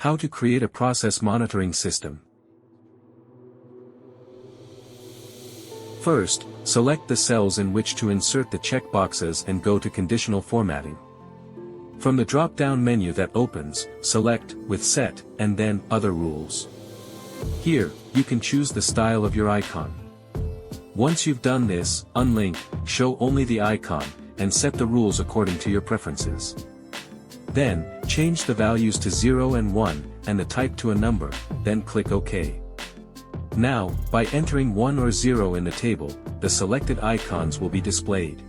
How to create a process monitoring system. First, select the cells in which to insert the checkboxes and go to Conditional Formatting. From the drop-down menu that opens, select With Set, and then Other Rules. Here, you can choose the style of your icon. Once you've done this, unlink, show only the icon, and set the rules according to your preferences. Then, change the values to 0 and 1, and the type to a number, then click OK. Now, by entering 1 or 0 in the table, the selected icons will be displayed.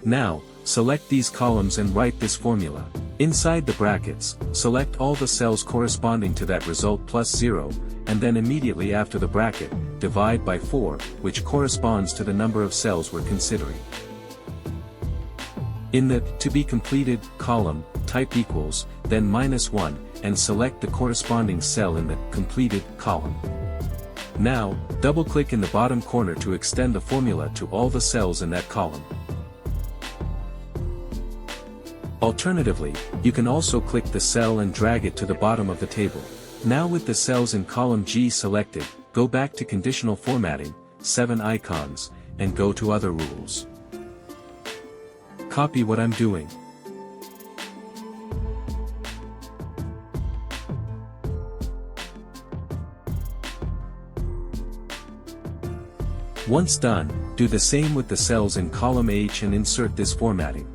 Now, select these columns and write this formula. Inside the brackets, select all the cells corresponding to that result plus 0, and then immediately after the bracket, divide by 4, which corresponds to the number of cells we're considering. In the To Be Completed column, type equals, then -1, and select the corresponding cell in the Completed column. Now, double-click in the bottom corner to extend the formula to all the cells in that column. Alternatively, you can also click the cell and drag it to the bottom of the table. Now with the cells in column G selected, go back to Conditional Formatting, 7 icons, and go to Other Rules. Copy what I'm doing. Once done, do the same with the cells in column H and insert this formatting.